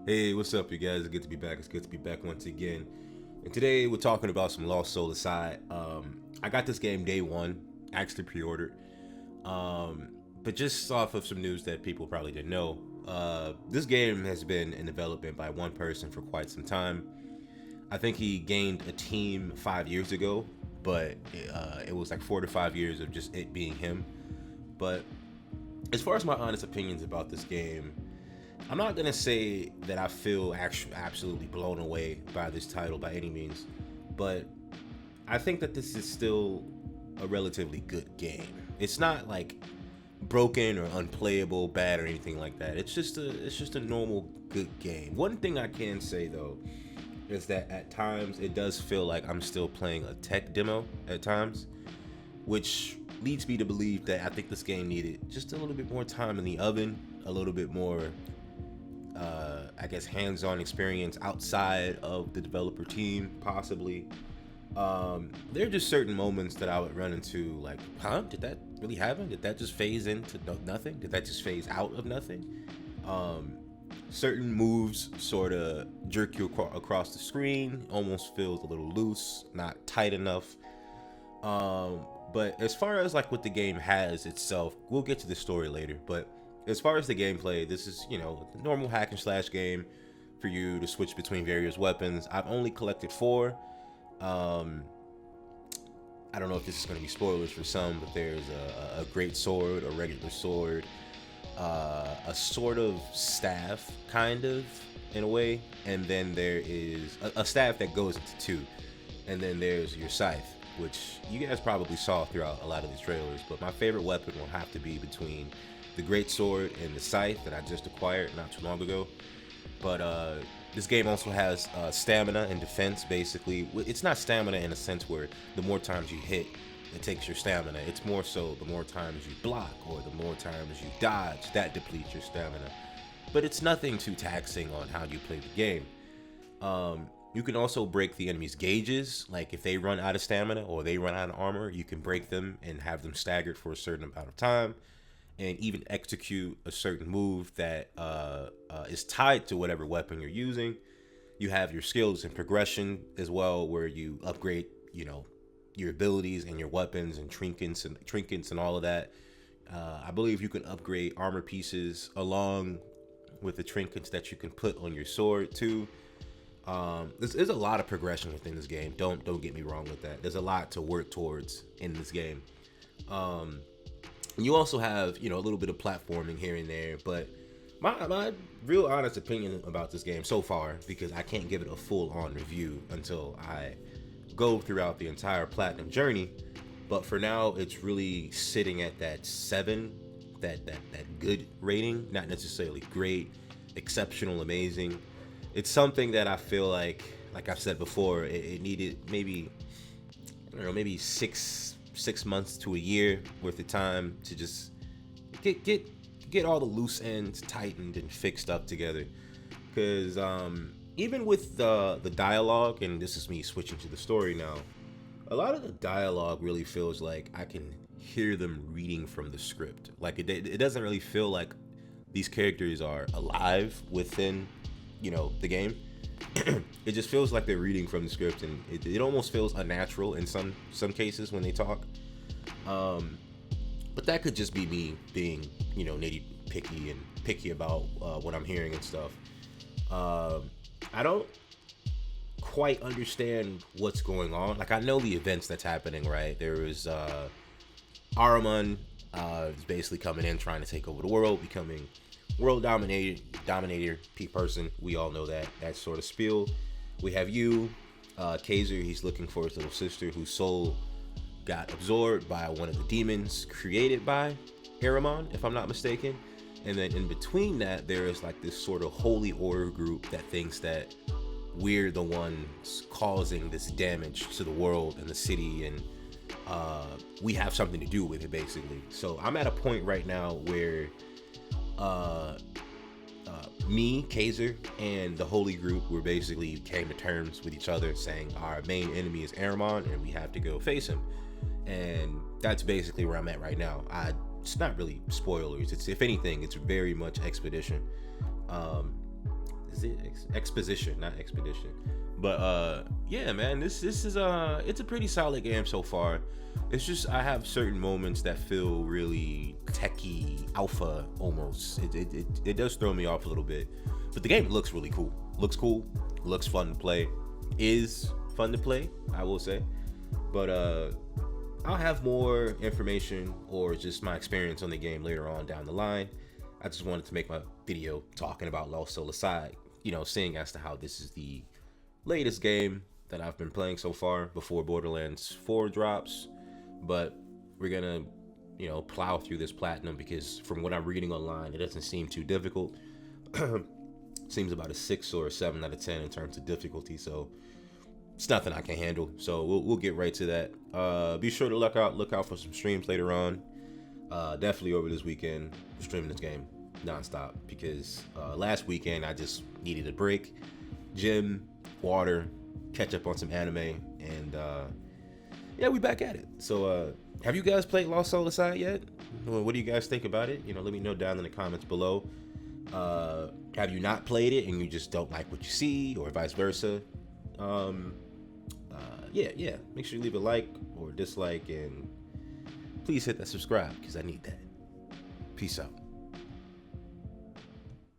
Hey, what's up, you guys? It's good to be back. It's good to be back once again. And today we're talking about some Lost Soul Aside. I got this game day one, actually pre-ordered. But just off of some news that people probably didn't know, this game has been in development by one person for quite some time. I think he gained a team 5 years ago, but it was like 4 to 5 years of just it being him. But as far as my honest opinions about this game, I'm not gonna say that I feel absolutely blown away by this title by any means, but I think that this is still a relatively good game. It's not like broken or unplayable, bad or anything like that. It's just a normal good game. One thing I can say though is that at times it does feel like I'm still playing a tech demo at times, which leads me to believe that I think this game needed just a little bit more time in the oven, a little bit more I guess hands-on experience outside of the developer team, possibly. There are just certain moments that I would run into like, did that really happen? Did that just phase into nothing? Did that just phase out of nothing? Certain moves sort of jerk you across the screen, almost feels a little loose, not tight enough. But as far as like what the game has itself, we'll get to the story later, but as far as the gameplay, this is, a normal hack and slash game for you to switch between various weapons. I've only collected 4. I don't know if this is going to be spoilers for some, but there's a great sword, a regular sword, a sort of staff, kind of, in a way, and then there is a staff that goes into 2, and then there's your scythe, which you guys probably saw throughout a lot of these trailers, but my favorite weapon will have to be between the great sword and the scythe that I just acquired not too long ago. But this game also has stamina and defense. Basically, it's not stamina in a sense where the more times you hit, it takes your stamina. It's more so the more times you block or the more times you dodge, that depletes your stamina. But it's nothing too taxing on how you play the game. You can also break the enemy's gauges. Like if they run out of stamina or they run out of armor, you can break them and have them staggered for a certain amount of time, and even execute a certain move that is tied to whatever weapon you're using. You have your skills and progression as well, where you upgrade, your abilities and your weapons and trinkets and all of that. I believe you can upgrade armor pieces along with the trinkets that you can put on your sword too. There's a lot of progression within this game. Don't get me wrong with that. There's a lot to work towards in this game. You also have, a little bit of platforming here and there, but my real honest opinion about this game so far, because I can't give it a full-on review until I go throughout the entire platinum journey, but for now, it's really sitting at that 7, that good rating, not necessarily great, exceptional, amazing. It's something that I feel like I've said before, it needed maybe 6 months to a year worth of time to just get all the loose ends tightened and fixed up together. Because even with the dialogue, and this is me switching to the story now, a lot of the dialogue really feels like I can hear them reading from the script. Like it doesn't really feel like these characters are alive within the game. It just feels like they're reading from the script, and it almost feels unnatural in some cases when they talk. But that could just be me being, picky about what I'm hearing and stuff. I don't quite understand what's going on. Like, I know the events that's happening, right? There is Ahriman is basically coming in, trying to take over the world, becoming world dominator person. We all know that sort of spiel. We have Kaiser. He's looking for his little sister whose soul got absorbed by one of the demons created by Ahriman, if I'm not mistaken. And then in between that, there is like this sort of holy order group that thinks that we're the ones causing this damage to the world and the city, and we have something to do with it, basically. So I'm at a point right now where me, Kaiser, and the Holy Group were basically came to terms with each other, saying our main enemy is Ahriman and we have to go face him. And that's basically where I'm at right now. It's not really spoilers. It's, if anything, it's very much expedition. exposition, not expedition. But yeah, man, this is it's a pretty solid game so far. It's just I have certain moments that feel really techie alpha almost. It does throw me off a little bit, but the game looks really cool. Looks cool. Looks fun to play. Is fun to play, I will say. But I'll have more information or just my experience on the game later on down the line. I just wanted to make my video talking about Lost Soul aside, seeing as to how this is the latest game that I've been playing so far before Borderlands 4 drops. But we're gonna, plow through this platinum because from what I'm reading online, it doesn't seem too difficult. Seems about a 6 or a 7 out of 10 in terms of difficulty, so it's nothing I can handle. So we'll get right to that. Be sure to look out for some streams later on. Definitely over this weekend, streaming this game nonstop because last weekend I just needed a break, gym, water, catch up on some anime, and yeah, we back at it. So have you guys played Lost Soul Aside yet? What do you guys think about it? Let me know down in the comments below. Have you not played it and you just don't like what you see, or vice versa? Yeah, make sure you leave a like or dislike, and please hit that subscribe because I need that. Peace out.